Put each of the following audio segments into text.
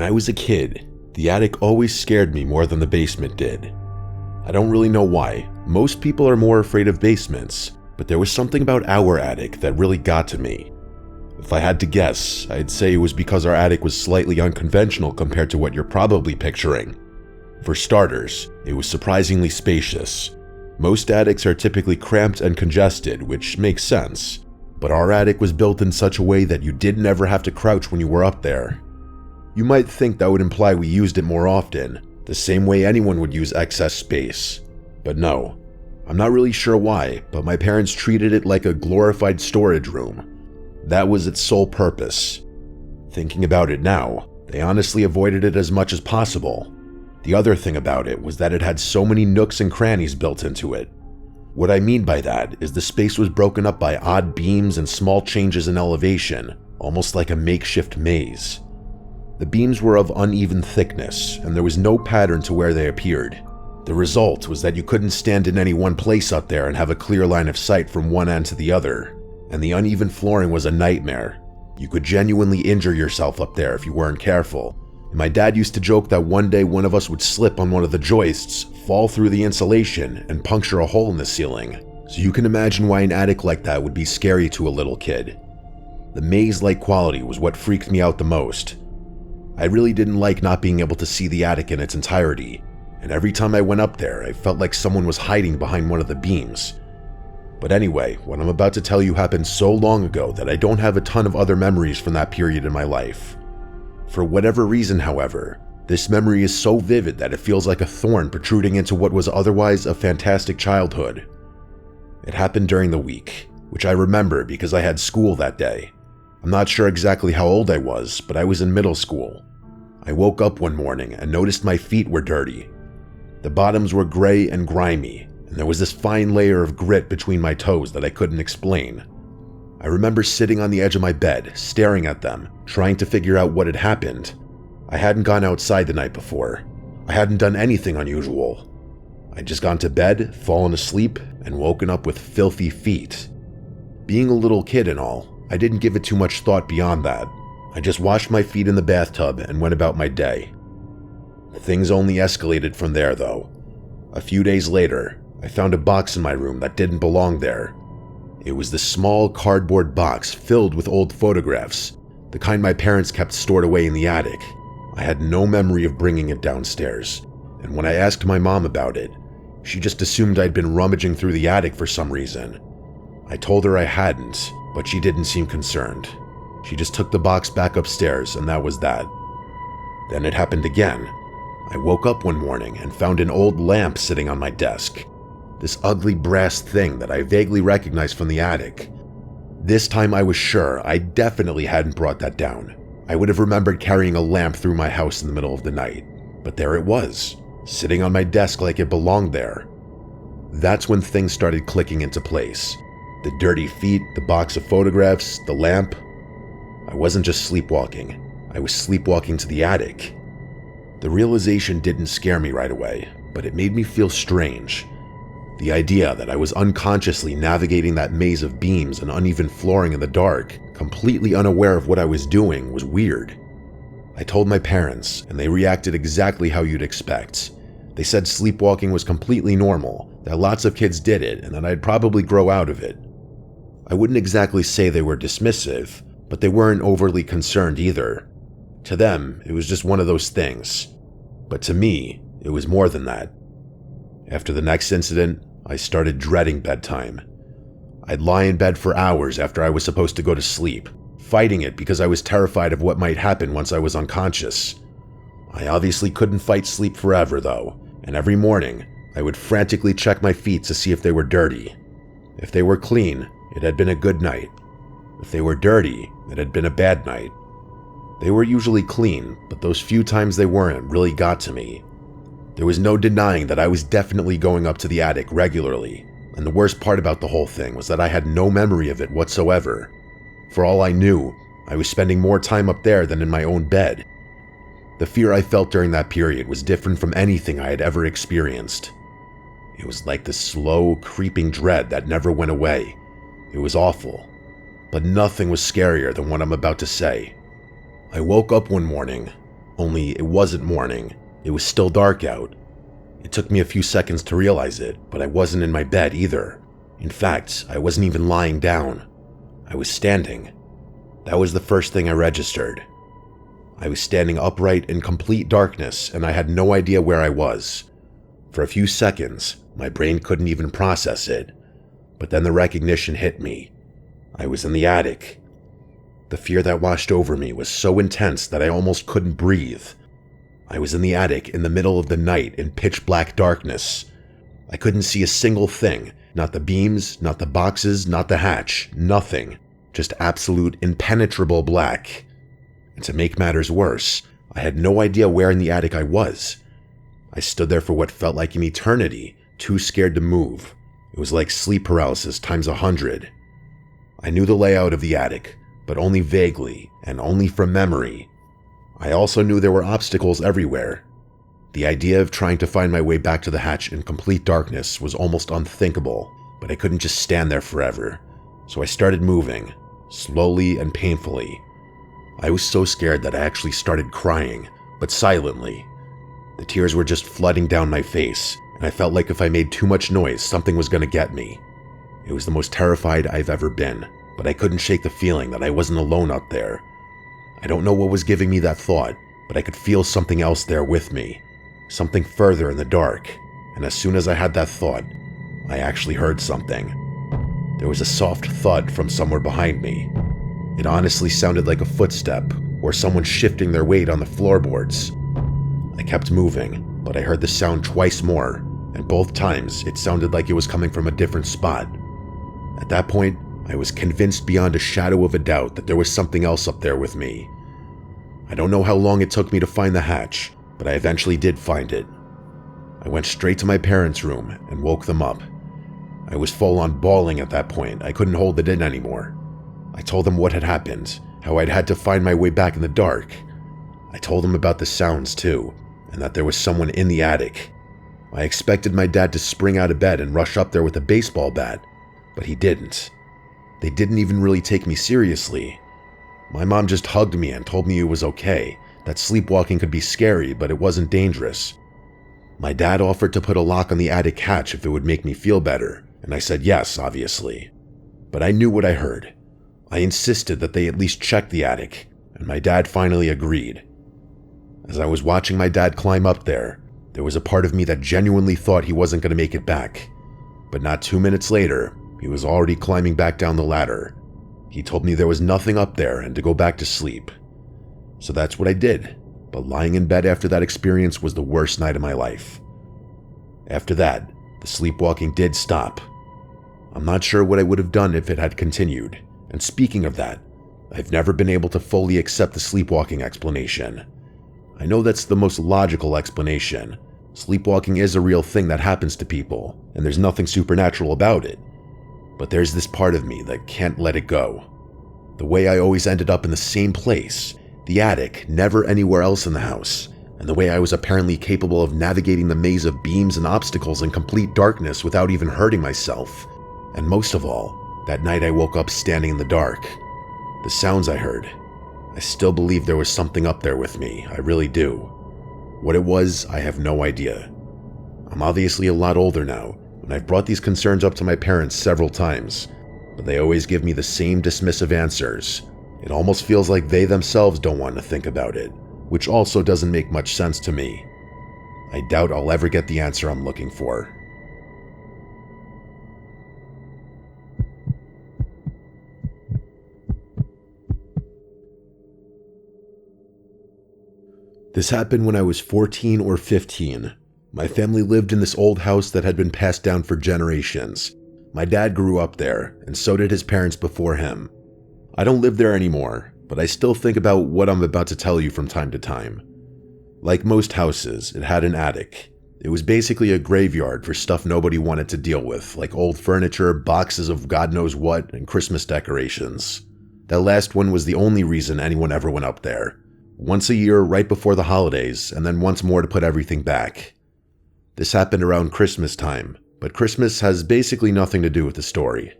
I was a kid, the attic always scared me more than the basement did. I don't really know why. Most people are more afraid of basements, but there was something about our attic that really got to me. If I had to guess, I'd say it was because our attic was slightly unconventional compared to what you're probably picturing. For starters, it was surprisingly spacious. Most attics are typically cramped and congested, which makes sense, but our attic was built in such a way that you didn't ever have to crouch when you were up there. You might think that would imply we used it more often, the same way anyone would use excess space. But no, I'm not really sure why, but my parents treated it like a glorified storage room. That was its sole purpose. Thinking about it now, they honestly avoided it as much as possible. The other thing about it was that it had so many nooks and crannies built into it. What I mean by that is the space was broken up by odd beams and small changes in elevation, almost like a makeshift maze. The beams were of uneven thickness, and there was no pattern to where they appeared. The result was that you couldn't stand in any one place up there and have a clear line of sight from one end to the other, and the uneven flooring was a nightmare. You could genuinely injure yourself up there if you weren't careful. And my dad used to joke that one day one of us would slip on one of the joists, fall through the insulation, and puncture a hole in the ceiling. So you can imagine why an attic like that would be scary to a little kid. The maze-like quality was what freaked me out the most. I really didn't like not being able to see the attic in its entirety, and every time I went up there, I felt like someone was hiding behind one of the beams. But anyway, what I'm about to tell you happened so long ago that I don't have a ton of other memories from that period in my life. For whatever reason, however, this memory is so vivid that it feels like a thorn protruding into what was otherwise a fantastic childhood. It happened during the week, which I remember because I had school that day. I'm not sure exactly how old I was, but I was in middle school. I woke up one morning and noticed my feet were dirty. The bottoms were gray and grimy, and there was this fine layer of grit between my toes that I couldn't explain. I remember sitting on the edge of my bed, staring at them, trying to figure out what had happened. I hadn't gone outside the night before. I hadn't done anything unusual. I'd just gone to bed, fallen asleep, and woken up with filthy feet. Being a little kid and all, I didn't give it too much thought beyond that. I just washed my feet in the bathtub and went about my day. Things only escalated from there, though. A few days later, I found a box in my room that didn't belong there. It was this small cardboard box filled with old photographs, the kind my parents kept stored away in the attic. I had no memory of bringing it downstairs, and when I asked my mom about it, she just assumed I'd been rummaging through the attic for some reason. I told her I hadn't, but she didn't seem concerned. She just took the box back upstairs, and that was that. Then it happened again. I woke up one morning and found an old lamp sitting on my desk. This ugly brass thing that I vaguely recognized from the attic. This time I was sure I definitely hadn't brought that down. I would have remembered carrying a lamp through my house in the middle of the night. But there it was, sitting on my desk like it belonged there. That's when things started clicking into place. The dirty feet, the box of photographs, the lamp. I wasn't just sleepwalking. I was sleepwalking to the attic. The realization didn't scare me right away, but it made me feel strange. The idea that I was unconsciously navigating that maze of beams and uneven flooring in the dark, completely unaware of what I was doing, was weird. I told my parents, and they reacted exactly how you'd expect. They said sleepwalking was completely normal, that lots of kids did it, and that I'd probably grow out of it. I wouldn't exactly say they were dismissive, but they weren't overly concerned either. To them, it was just one of those things. But to me, it was more than that. After the next incident, I started dreading bedtime. I'd lie in bed for hours after I was supposed to go to sleep, fighting it because I was terrified of what might happen once I was unconscious. I obviously couldn't fight sleep forever, though, and every morning, I would frantically check my feet to see if they were dirty. If they were clean, it had been a good night. If they were dirty, it had been a bad night. They were usually clean, but those few times they weren't really got to me. There was no denying that I was definitely going up to the attic regularly, and the worst part about the whole thing was that I had no memory of it whatsoever. For all I knew, I was spending more time up there than in my own bed. The fear I felt during that period was different from anything I had ever experienced. It was like this slow, creeping dread that never went away. It was awful, but nothing was scarier than what I'm about to say. I woke up one morning, only it wasn't morning. It was still dark out. It took me a few seconds to realize it, but I wasn't in my bed either. In fact, I wasn't even lying down. I was standing. That was the first thing I registered. I was standing upright in complete darkness, and I had no idea where I was. For a few seconds, my brain couldn't even process it, but then the recognition hit me. I was in the attic. The fear that washed over me was so intense that I almost couldn't breathe. I was in the attic in the middle of the night in pitch black darkness. I couldn't see a single thing, not the beams, not the boxes, not the hatch, nothing. Just absolute impenetrable black. And to make matters worse, I had no idea where in the attic I was. I stood there for what felt like an eternity, too scared to move. It was like sleep paralysis times 100. I knew the layout of the attic, but only vaguely and only from memory. I also knew there were obstacles everywhere. The idea of trying to find my way back to the hatch in complete darkness was almost unthinkable, but I couldn't just stand there forever. So I started moving, slowly and painfully. I was so scared that I actually started crying, but silently. The tears were just flooding down my face, and I felt like if I made too much noise, something was going to get me. It was the most terrified I've ever been, but I couldn't shake the feeling that I wasn't alone up there. I don't know what was giving me that thought, but I could feel something else there with me, something further in the dark, and as soon as I had that thought, I actually heard something. There was a soft thud from somewhere behind me. It honestly sounded like a footstep, or someone shifting their weight on the floorboards. I kept moving, but I heard the sound twice more, and both times it sounded like it was coming from a different spot. At that point, I was convinced beyond a shadow of a doubt that there was something else up there with me. I don't know how long it took me to find the hatch, but I eventually did find it. I went straight to my parents' room and woke them up. I was full on bawling at that point. I couldn't hold it in anymore. I told them what had happened, how I'd had to find my way back in the dark. I told them about the sounds too, and that there was someone in the attic. I expected my dad to spring out of bed and rush up there with a baseball bat, but he didn't. They didn't even really take me seriously. My mom just hugged me and told me it was okay, that sleepwalking could be scary, but it wasn't dangerous. My dad offered to put a lock on the attic hatch if it would make me feel better, and I said yes, obviously. But I knew what I heard. I insisted that they at least check the attic, and my dad finally agreed. As I was watching my dad climb up there was a part of me that genuinely thought he wasn't going to make it back. But not 2 minutes later, he was already climbing back down the ladder. He told me there was nothing up there and to go back to sleep. So that's what I did, but lying in bed after that experience was the worst night of my life. After that, the sleepwalking did stop. I'm not sure what I would have done if it had continued, and speaking of that, I've never been able to fully accept the sleepwalking explanation. I know that's the most logical explanation. Sleepwalking is a real thing that happens to people, and there's nothing supernatural about it. But there's this part of me that can't let it go. The way I always ended up in the same place, the attic, never anywhere else in the house, and the way I was apparently capable of navigating the maze of beams and obstacles in complete darkness without even hurting myself. And most of all, that night I woke up standing in the dark. The sounds I heard, I still believe there was something up there with me, I really do. What it was, I have no idea. I'm obviously a lot older now, and I've brought these concerns up to my parents several times, but they always give me the same dismissive answers. It almost feels like they themselves don't want to think about it, which also doesn't make much sense to me. I doubt I'll ever get the answer I'm looking for. This happened when I was 14 or 15. My family lived in this old house that had been passed down for generations. My dad grew up there, and so did his parents before him. I don't live there anymore, but I still think about what I'm about to tell you from time to time. Like most houses, it had an attic. It was basically a graveyard for stuff nobody wanted to deal with, like old furniture, boxes of God knows what, and Christmas decorations. That last one was the only reason anyone ever went up there. Once a year right before the holidays, and then once more to put everything back. This happened around Christmas time, but Christmas has basically nothing to do with the story.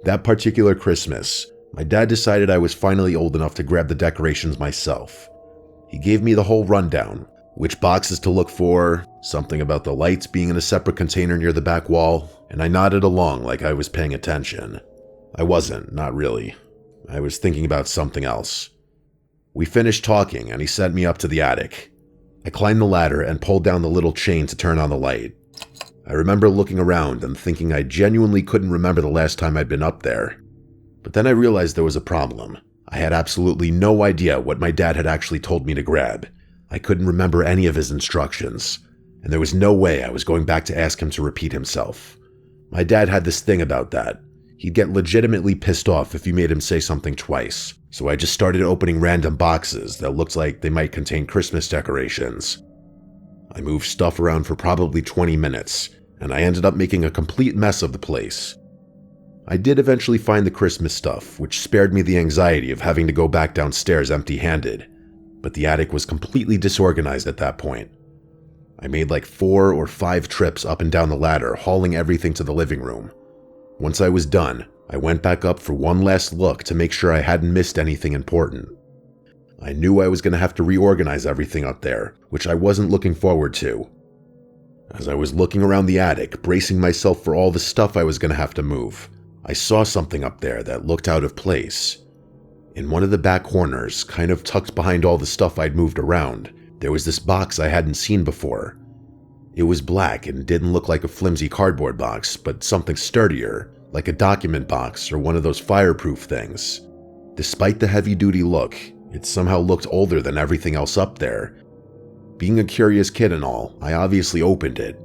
That particular Christmas, my dad decided I was finally old enough to grab the decorations myself. He gave me the whole rundown, which boxes to look for, something about the lights being in a separate container near the back wall, and I nodded along like I was paying attention. I wasn't, not really. I was thinking about something else. We finished talking, and he sent me up to the attic. I climbed the ladder and pulled down the little chain to turn on the light. I remember looking around and thinking I genuinely couldn't remember the last time I'd been up there. But then I realized there was a problem. I had absolutely no idea what my dad had actually told me to grab. I couldn't remember any of his instructions, and there was no way I was going back to ask him to repeat himself. My dad had this thing about that. He'd get legitimately pissed off if you made him say something twice, so I just started opening random boxes that looked like they might contain Christmas decorations. I moved stuff around for probably 20 minutes, and I ended up making a complete mess of the place. I did eventually find the Christmas stuff, which spared me the anxiety of having to go back downstairs empty-handed, but the attic was completely disorganized at that point. I made like 4 or 5 trips up and down the ladder, hauling everything to the living room. Once I was done, I went back up for one last look to make sure I hadn't missed anything important. I knew I was going to have to reorganize everything up there, which I wasn't looking forward to. As I was looking around the attic, bracing myself for all the stuff I was going to have to move, I saw something up there that looked out of place. In one of the back corners, kind of tucked behind all the stuff I'd moved around, there was this box I hadn't seen before. It was black and didn't look like a flimsy cardboard box, but something sturdier, like a document box or one of those fireproof things. Despite the heavy-duty look, it somehow looked older than everything else up there. Being a curious kid and all, I obviously opened it.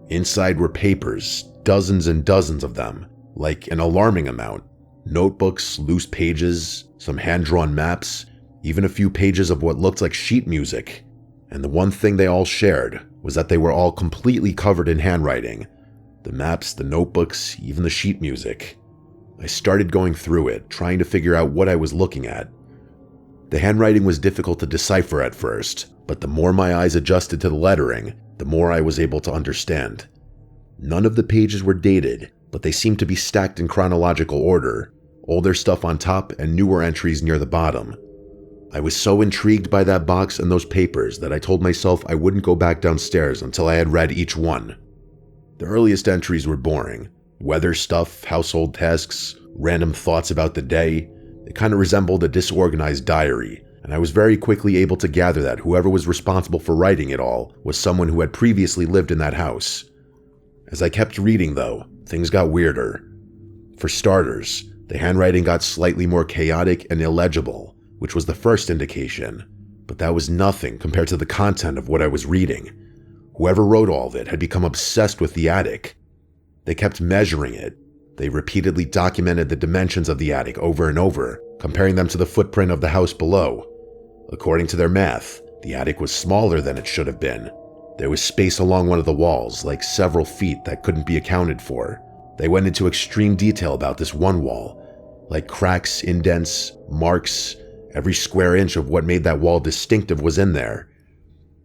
Inside were papers, dozens and dozens of them, like an alarming amount. Notebooks, loose pages, some hand-drawn maps, even a few pages of what looked like sheet music. And the one thing they all shared was that they were all completely covered in handwriting. The maps, the notebooks, even the sheet music. I started going through it, trying to figure out what I was looking at. The handwriting was difficult to decipher at first, but the more my eyes adjusted to the lettering, the more I was able to understand. None of the pages were dated, but they seemed to be stacked in chronological order, older stuff on top and newer entries near the bottom. I was so intrigued by that box and those papers that I told myself I wouldn't go back downstairs until I had read each one. The earliest entries were boring. Weather stuff, household tasks, random thoughts about the day. It kind of resembled a disorganized diary, and I was very quickly able to gather that whoever was responsible for writing it all was someone who had previously lived in that house. As I kept reading, though, things got weirder. For starters, the handwriting got slightly more chaotic and illegible, which was the first indication, but that was nothing compared to the content of what I was reading. Whoever wrote all of it had become obsessed with the attic. They kept measuring it. They repeatedly documented the dimensions of the attic over and over, comparing them to the footprint of the house below. According to their math, the attic was smaller than it should have been. There was space along one of the walls, like several feet, that couldn't be accounted for. They went into extreme detail about this one wall, like cracks, indents, marks. Every square inch of what made that wall distinctive was in there.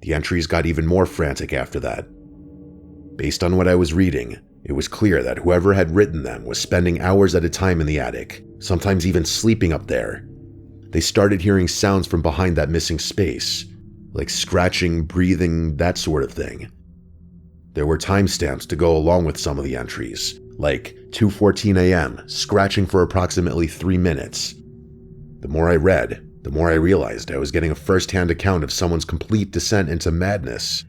The entries got even more frantic after that. Based on what I was reading, it was clear that whoever had written them was spending hours at a time in the attic, sometimes even sleeping up there. They started hearing sounds from behind that missing space, like scratching, breathing, that sort of thing. There were timestamps to go along with some of the entries, like 2:14 a.m., scratching for approximately 3 minutes. The more I read, the more I realized I was getting a first-hand account of someone's complete descent into madness.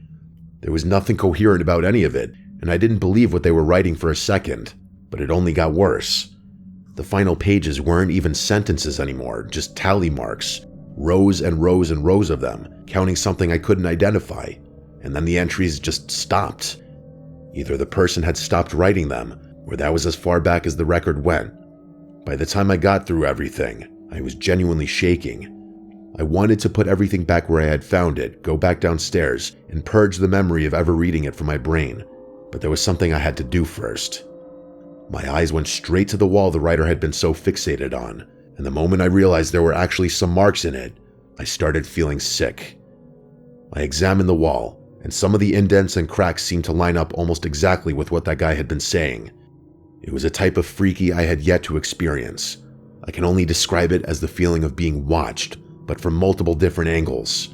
There was nothing coherent about any of it, and I didn't believe what they were writing for a second, but it only got worse. The final pages weren't even sentences anymore, just tally marks, rows and rows and rows of them, counting something I couldn't identify, and then the entries just stopped. Either the person had stopped writing them, or that was as far back as the record went. By the time I got through everything, I was genuinely shaking. I wanted to put everything back where I had found it, go back downstairs, and purge the memory of ever reading it from my brain, but there was something I had to do first. My eyes went straight to the wall the writer had been so fixated on, and the moment I realized there were actually some marks in it, I started feeling sick. I examined the wall, and some of the indents and cracks seemed to line up almost exactly with what that guy had been saying. It was a type of freaky I had yet to experience. I can only describe it as the feeling of being watched, but from multiple different angles.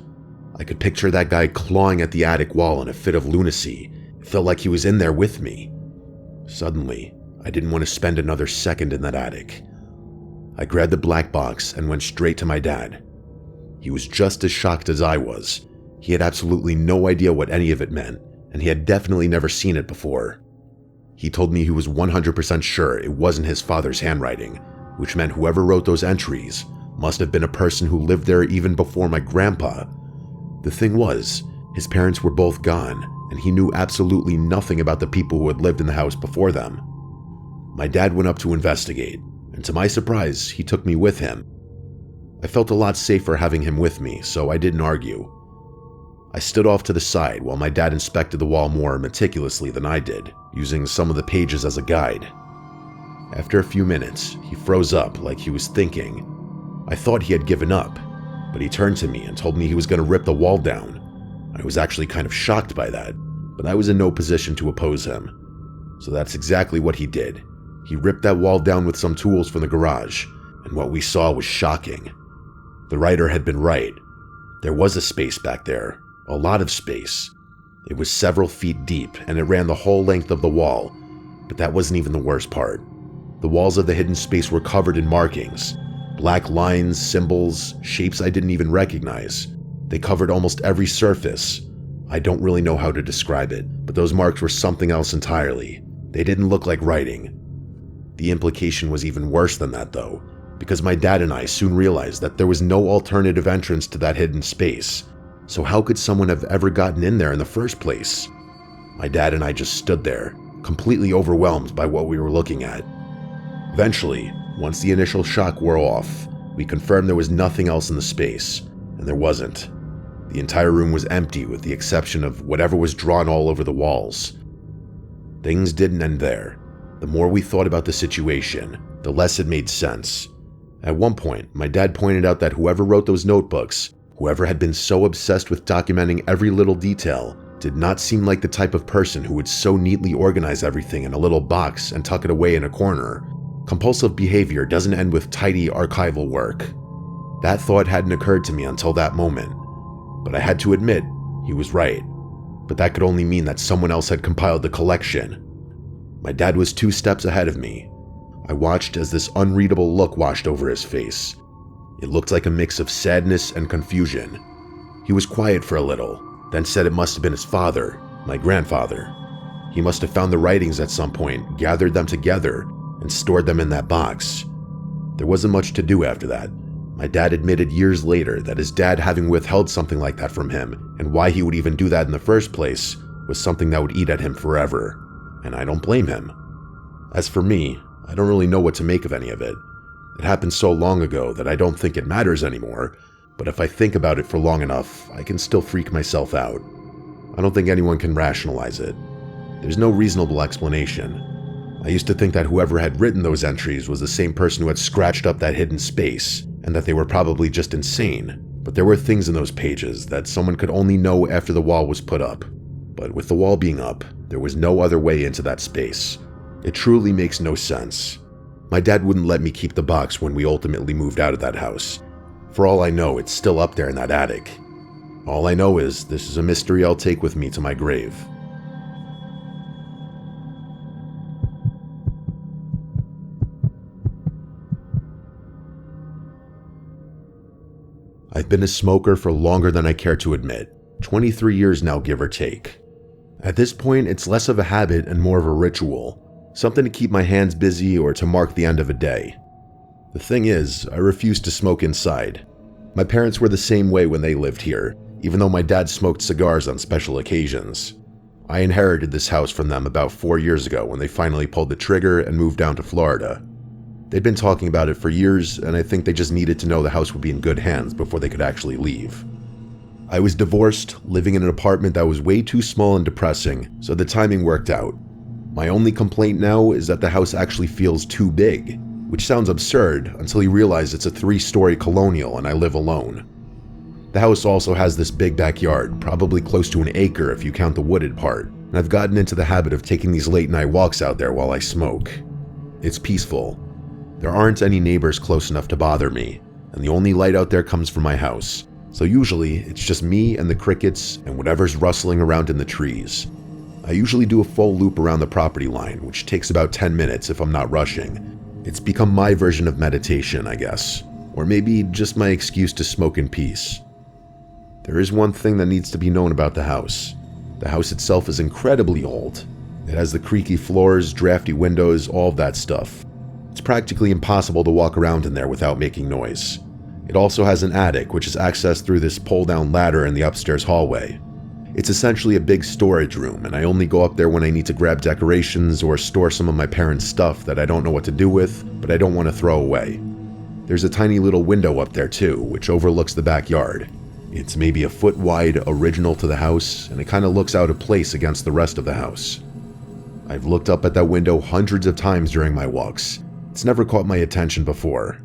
I could picture that guy clawing at the attic wall in a fit of lunacy. It felt like he was in there with me. Suddenly, I didn't want to spend another second in that attic. I grabbed the black box and went straight to my dad. He was just as shocked as I was. He had absolutely no idea what any of it meant, and he had definitely never seen it before. He told me he was 100% sure it wasn't his father's handwriting, which meant whoever wrote those entries must have been a person who lived there even before my grandpa. The thing was, his parents were both gone, and he knew absolutely nothing about the people who had lived in the house before them. My dad went up to investigate, and to my surprise, he took me with him. I felt a lot safer having him with me, so I didn't argue. I stood off to the side while my dad inspected the wall more meticulously than I did, using some of the pages as a guide. After a few minutes, he froze up like he was thinking. I thought he had given up, but he turned to me and told me he was going to rip the wall down. I was actually kind of shocked by that, but I was in no position to oppose him. So that's exactly what he did. He ripped that wall down with some tools from the garage, and what we saw was shocking. The writer had been right. There was a space back there, a lot of space. It was several feet deep, and it ran the whole length of the wall, but that wasn't even the worst part. The walls of the hidden space were covered in markings. Black lines, symbols, shapes I didn't even recognize. They covered almost every surface. I don't really know how to describe it, but those marks were something else entirely. They didn't look like writing. The implication was even worse than that, though, because my dad and I soon realized that there was no alternative entrance to that hidden space. So how could someone have ever gotten in there in the first place? My dad and I just stood there, completely overwhelmed by what we were looking at. Eventually, once the initial shock wore off, we confirmed there was nothing else in the space, and there wasn't. The entire room was empty with the exception of whatever was drawn all over the walls. Things didn't end there. The more we thought about the situation, the less it made sense. At one point, my dad pointed out that whoever wrote those notebooks, whoever had been so obsessed with documenting every little detail, did not seem like the type of person who would so neatly organize everything in a little box and tuck it away in a corner. Compulsive behavior doesn't end with tidy archival work. That thought hadn't occurred to me until that moment, but I had to admit, he was right. But that could only mean that someone else had compiled the collection. My dad was 2 steps ahead of me. I watched as this unreadable look washed over his face. It looked like a mix of sadness and confusion. He was quiet for a little, then said it must have been his father, my grandfather. He must have found the writings at some point, gathered them together, and stored them in that box. There wasn't much to do after that. My dad admitted years later that his dad having withheld something like that from him, and why he would even do that in the first place, was something that would eat at him forever. And I don't blame him. As for me, I don't really know what to make of any of it. It happened so long ago that I don't think it matters anymore, but if I think about it for long enough, I can still freak myself out. I don't think anyone can rationalize it. There's no reasonable explanation. I used to think that whoever had written those entries was the same person who had scratched up that hidden space, and that they were probably just insane, but there were things in those pages that someone could only know after the wall was put up. But with the wall being up, there was no other way into that space. It truly makes no sense. My dad wouldn't let me keep the box when we ultimately moved out of that house. For all I know, it's still up there in that attic. All I know is this is a mystery I'll take with me to my grave. I've been a smoker for longer than I care to admit, 23 years now, give or take. At this point, it's less of a habit and more of a ritual, something to keep my hands busy or to mark the end of a day. The thing is, I refuse to smoke inside. My parents were the same way when they lived here, even though my dad smoked cigars on special occasions. I inherited this house from them about 4 years ago when they finally pulled the trigger and moved down to Florida. They'd been talking about it for years, and I think they just needed to know the house would be in good hands before they could actually leave. I was divorced, living in an apartment that was way too small and depressing, so the timing worked out. My only complaint now is that the house actually feels too big, which sounds absurd until you realize it's a 3-story colonial and I live alone. The house also has this big backyard, probably close to an acre if you count the wooded part, and I've gotten into the habit of taking these late night walks out there while I smoke. It's peaceful. There aren't any neighbors close enough to bother me, and the only light out there comes from my house. So usually, it's just me and the crickets and whatever's rustling around in the trees. I usually do a full loop around the property line, which takes about 10 minutes if I'm not rushing. It's become my version of meditation, I guess. Or maybe just my excuse to smoke in peace. There is one thing that needs to be known about the house. The house itself is incredibly old. It has the creaky floors, drafty windows, all of that stuff. It's practically impossible to walk around in there without making noise. It also has an attic, which is accessed through this pull-down ladder in the upstairs hallway. It's essentially a big storage room, and I only go up there when I need to grab decorations or store some of my parents' stuff that I don't know what to do with, but I don't want to throw away. There's a tiny little window up there too, which overlooks the backyard. It's maybe a foot wide, original to the house, and it kind of looks out of place against the rest of the house. I've looked up at that window hundreds of times during my walks. It's never caught my attention before.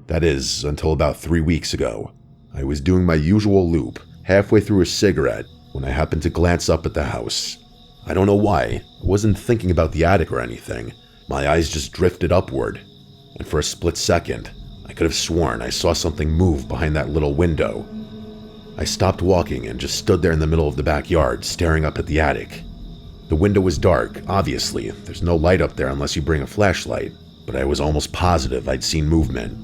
That is, until about 3 weeks ago. I was doing my usual loop, halfway through a cigarette, when I happened to glance up at the house. I don't know why. I wasn't thinking about the attic or anything. My eyes just drifted upward, and for a split second, I could have sworn I saw something move behind that little window. I stopped walking and just stood there in the middle of the backyard, staring up at the attic. The window was dark, obviously. There's no light up there unless you bring a flashlight, but I was almost positive I'd seen movement.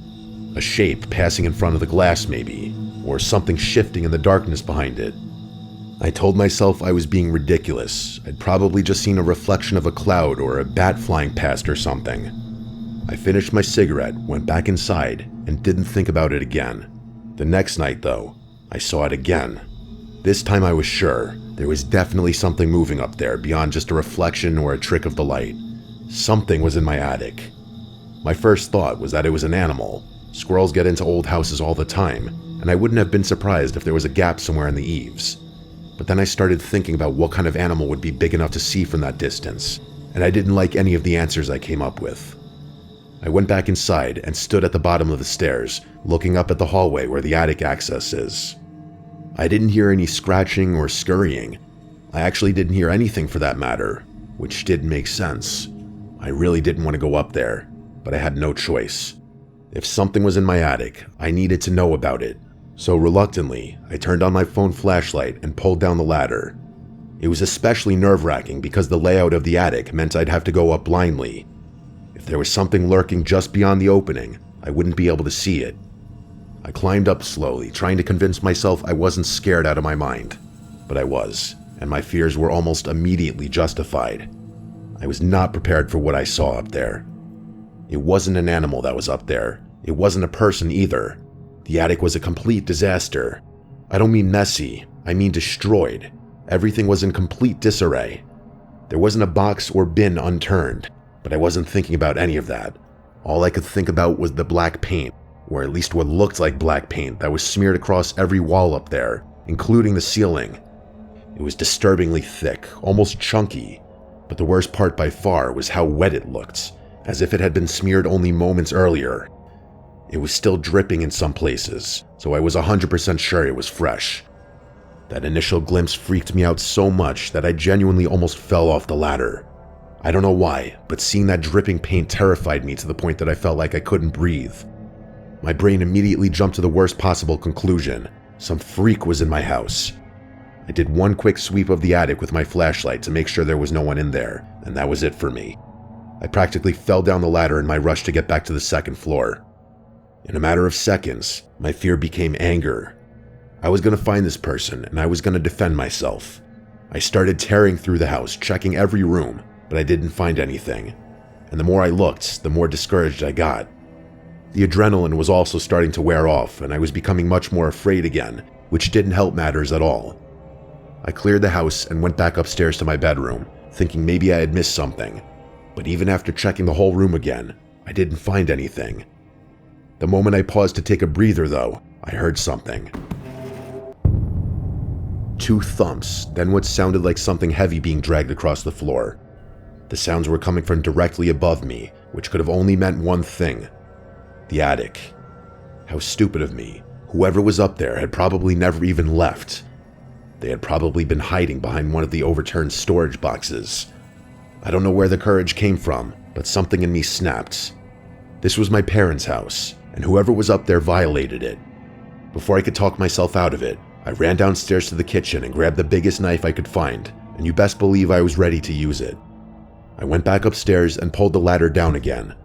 A shape passing in front of the glass maybe, or something shifting in the darkness behind it. I told myself I was being ridiculous. I'd probably just seen a reflection of a cloud or a bat flying past or something. I finished my cigarette, went back inside, and didn't think about it again. The next night, though, I saw it again. This time I was sure there was definitely something moving up there beyond just a reflection or a trick of the light. Something was in my attic. My first thought was that it was an animal. Squirrels get into old houses all the time, and I wouldn't have been surprised if there was a gap somewhere in the eaves. But then I started thinking about what kind of animal would be big enough to see from that distance, and I didn't like any of the answers I came up with. I went back inside and stood at the bottom of the stairs, looking up at the hallway where the attic access is. I didn't hear any scratching or scurrying. I actually didn't hear anything for that matter, which did make sense. I really didn't want to go up there, but I had no choice. If something was in my attic, I needed to know about it. So reluctantly, I turned on my phone flashlight and pulled down the ladder. It was especially nerve-wracking because the layout of the attic meant I'd have to go up blindly. If there was something lurking just beyond the opening, I wouldn't be able to see it. I climbed up slowly, trying to convince myself I wasn't scared out of my mind. But I was, and my fears were almost immediately justified. I was not prepared for what I saw up there. It wasn't an animal that was up there. It wasn't a person either. The attic was a complete disaster. I don't mean messy, I mean destroyed. Everything was in complete disarray. There wasn't a box or bin unturned, but I wasn't thinking about any of that. All I could think about was the black paint, or at least what looked like black paint that was smeared across every wall up there, including the ceiling. It was disturbingly thick, almost chunky, but the worst part by far was how wet it looked, as if it had been smeared only moments earlier. It was still dripping in some places, so I was 100% sure it was fresh. That initial glimpse freaked me out so much that I genuinely almost fell off the ladder. I don't know why, but seeing that dripping paint terrified me to the point that I felt like I couldn't breathe. My brain immediately jumped to the worst possible conclusion. Some freak was in my house. I did one quick sweep of the attic with my flashlight to make sure there was no one in there, and that was it for me. I practically fell down the ladder in my rush to get back to the second floor. In a matter of seconds, my fear became anger. I was going to find this person, and I was going to defend myself. I started tearing through the house, checking every room, but I didn't find anything. And the more I looked, the more discouraged I got. The adrenaline was also starting to wear off, and I was becoming much more afraid again, which didn't help matters at all. I cleared the house and went back upstairs to my bedroom, thinking maybe I had missed something. But even after checking the whole room again, I didn't find anything. The moment I paused to take a breather, though, I heard something. 2 thumps, then what sounded like something heavy being dragged across the floor. The sounds were coming from directly above me, which could have only meant one thing. The attic. How stupid of me. Whoever was up there had probably never even left. They had probably been hiding behind one of the overturned storage boxes. I don't know where the courage came from, but something in me snapped. This was my parents' house, and whoever was up there violated it. Before I could talk myself out of it, I ran downstairs to the kitchen and grabbed the biggest knife I could find, and you best believe I was ready to use it. I went back upstairs and pulled the ladder down again.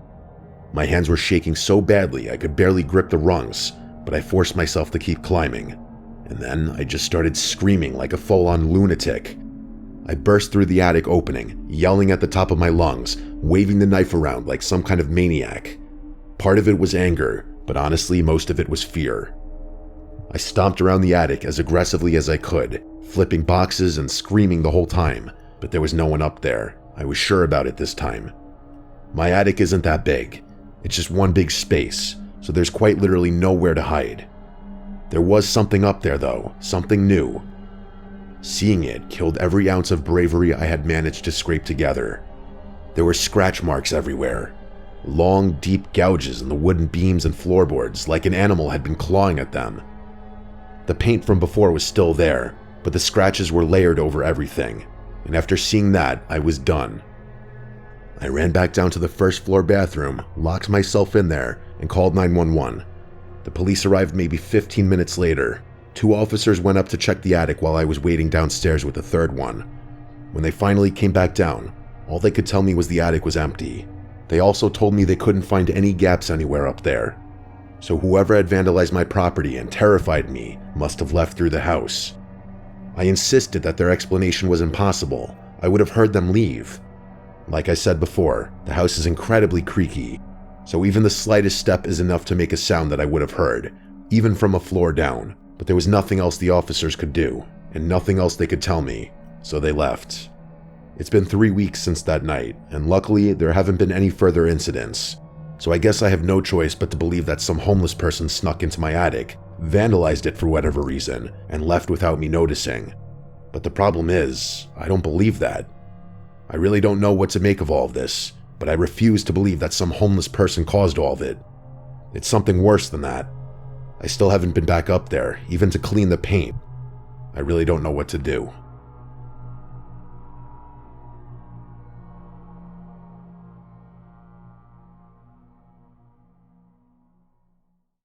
My hands were shaking so badly I could barely grip the rungs, but I forced myself to keep climbing. And then I just started screaming like a full-on lunatic. I burst through the attic opening, yelling at the top of my lungs, waving the knife around like some kind of maniac. Part of it was anger, but honestly, most of it was fear. I stomped around the attic as aggressively as I could, flipping boxes and screaming the whole time, but there was no one up there. I was sure about it this time. My attic isn't that big. It's just one big space, so there's quite literally nowhere to hide. There was something up there though, something new. Seeing it killed every ounce of bravery I had managed to scrape together. There were scratch marks everywhere. Long, deep gouges in the wooden beams and floorboards, like an animal had been clawing at them. The paint from before was still there, but the scratches were layered over everything, and after seeing that, I was done. I ran back down to the first floor bathroom, locked myself in there, and called 911. The police arrived maybe 15 minutes later. 2 officers went up to check the attic while I was waiting downstairs with the third one. When they finally came back down, all they could tell me was the attic was empty. They also told me they couldn't find any gaps anywhere up there. So whoever had vandalized my property and terrified me must have left through the house. I insisted that their explanation was impossible. I would have heard them leave. Like I said before, the house is incredibly creaky, so even the slightest step is enough to make a sound that I would have heard, even from a floor down. But there was nothing else the officers could do, and nothing else they could tell me, so they left. It's been 3 weeks since that night, and luckily there haven't been any further incidents. So I guess I have no choice but to believe that some homeless person snuck into my attic, vandalized it for whatever reason, and left without me noticing. But the problem is, I don't believe that. I really don't know what to make of all of this, but I refuse to believe that some homeless person caused all of it. It's something worse than that. I still haven't been back up there, even to clean the paint. I really don't know what to do.